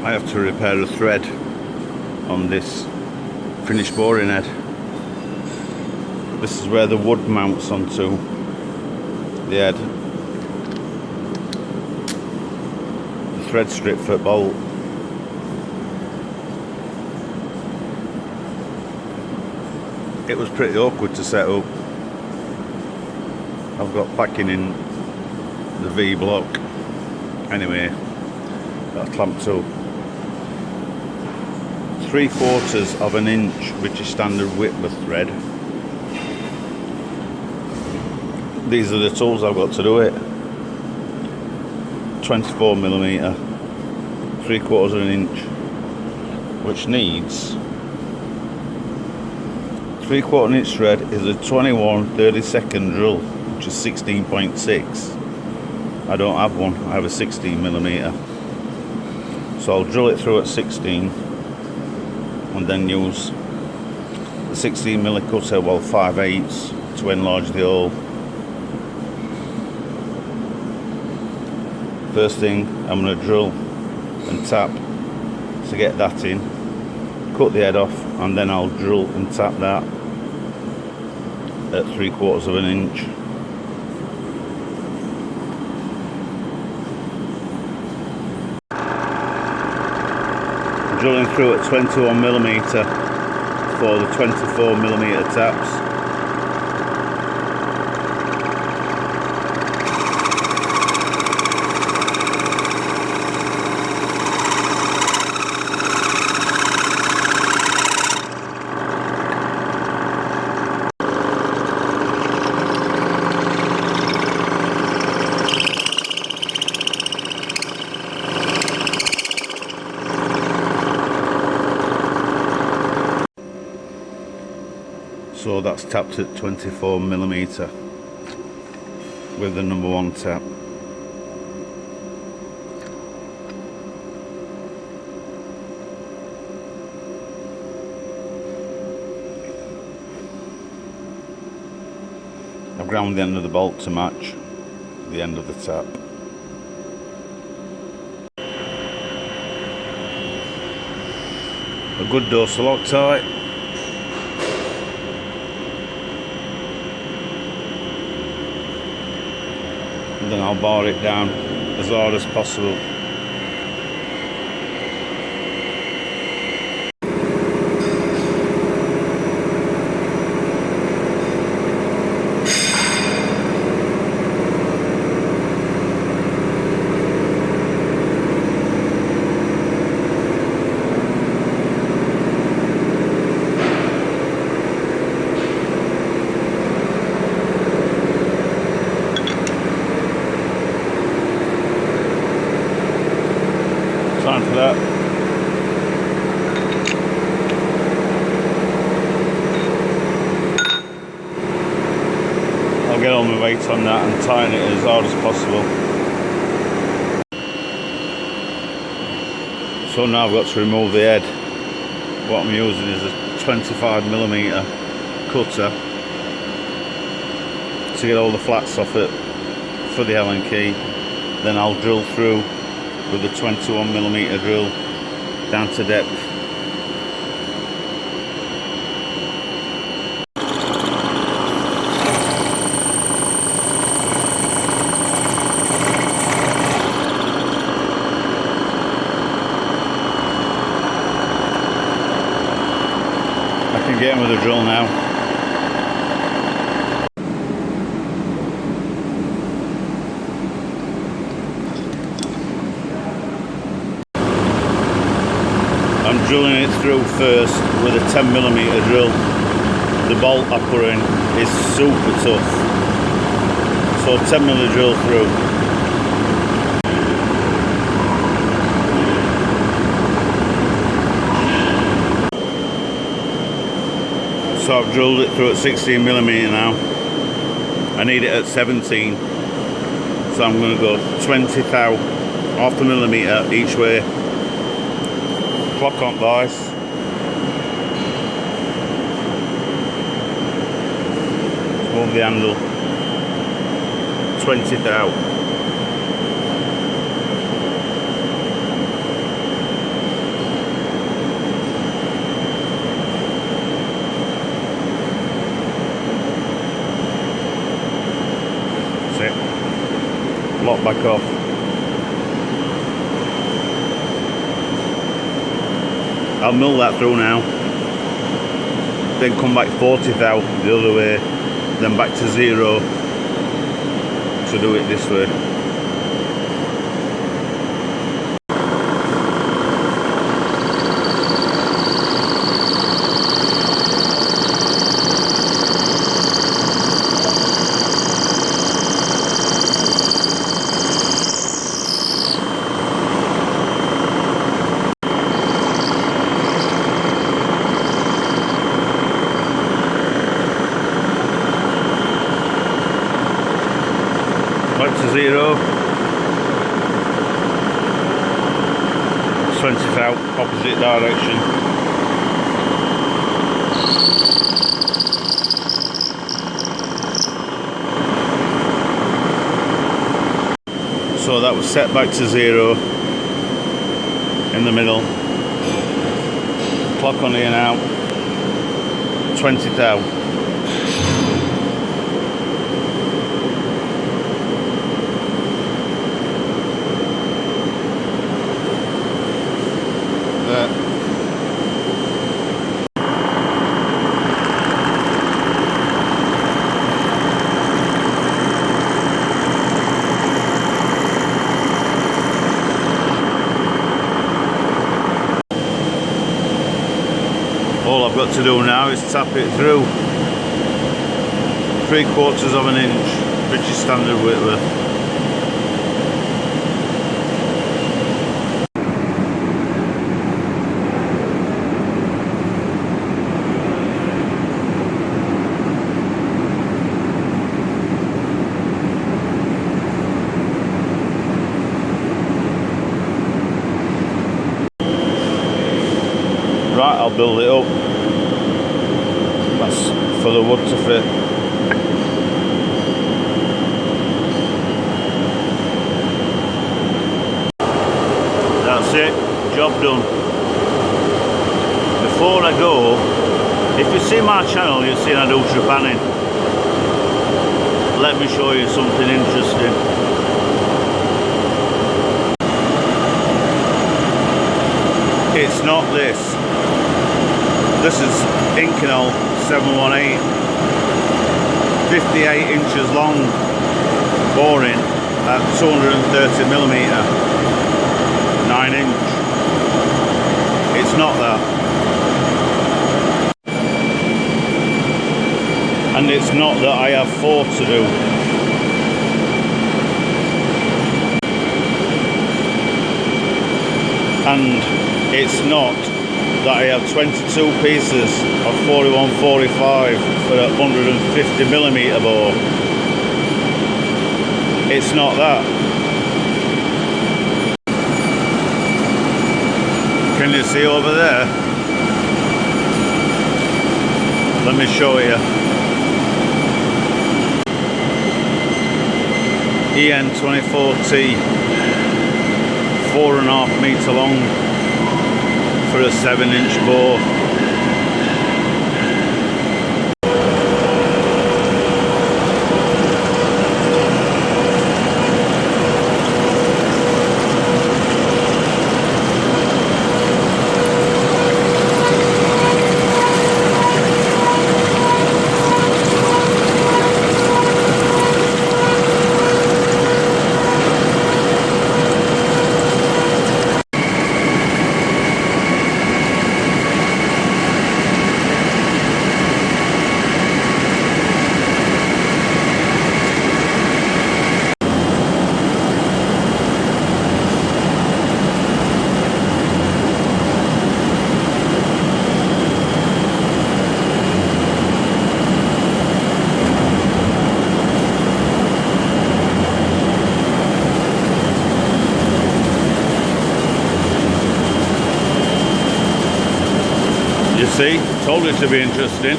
I have to repair a thread on this finished boring head. This is where the wood mounts onto the head. The thread strip for bolt. It was pretty awkward to set up. I've got packing in the V block. Anyway, that's clamped up. 3/4 of an inch, which is standard width of thread. These are the tools I've got to do it. 24mm, 3/4 of an inch, which needs 3/4 inch thread is a 21/32 drill, which is 16.6. I don't have one, I have a 16mm. So I'll drill it through at 16 and then use the 16mm cutter, well 5/8 to enlarge the hole. First thing, I'm going to drill and tap to get that in, cut the head off, and then I'll drill and tap that at 3/4 of an inch. Drilling through at 21mm for the 24mm taps. So that's tapped at 24mm with the number 1 tap. I've ground the end of the bolt to match the end of the tap. A good dose of Loctite. And then I'll bar it down as hard as possible. Time for that. I'll get all my weight on that and tighten it as hard as possible. So now I've got to remove the head. What I'm using is a 25mm cutter to get all the flats off it for the Allen key. Then I'll drill through with a 21mm drill down to depth. I can get in with a drill now. I'm drilling it through first with a 10mm drill. The bolt I put in is super tough. So 10mm drill through. So I've drilled it through at 16mm now. I need it at 17. So I'm going to go 20 thou, half a millimetre each way. Clock on vice. Move the handle. 20 thou. back off. I'll mill that through now, then come back 40th out the other way, then back to 0 to do it this way. Back to 0. 20th out, opposite direction. So that was set back to 0 in the middle. Clock on here now. 20th out. All I've got to do now is tap it through. 3/4 of an inch, British standard Whitworth. Right, I'll build it up. That's for the wood to fit. That's it, job done. Before I go, if you see my channel, you've seen I do trepanning. Let me show you something interesting. It's not this. This is Inconel 718, 58 inches long, boring at 230mm, 9 inch. It's not that. And it's not that I have 4 to do. And it's not that I have 22 pieces of 41-45 for a 150mm bore. It's not that. Can you see over there? Let me show you. EN24T, 4.5 metre long. For a 7-inch bore. You see, told it to be interesting.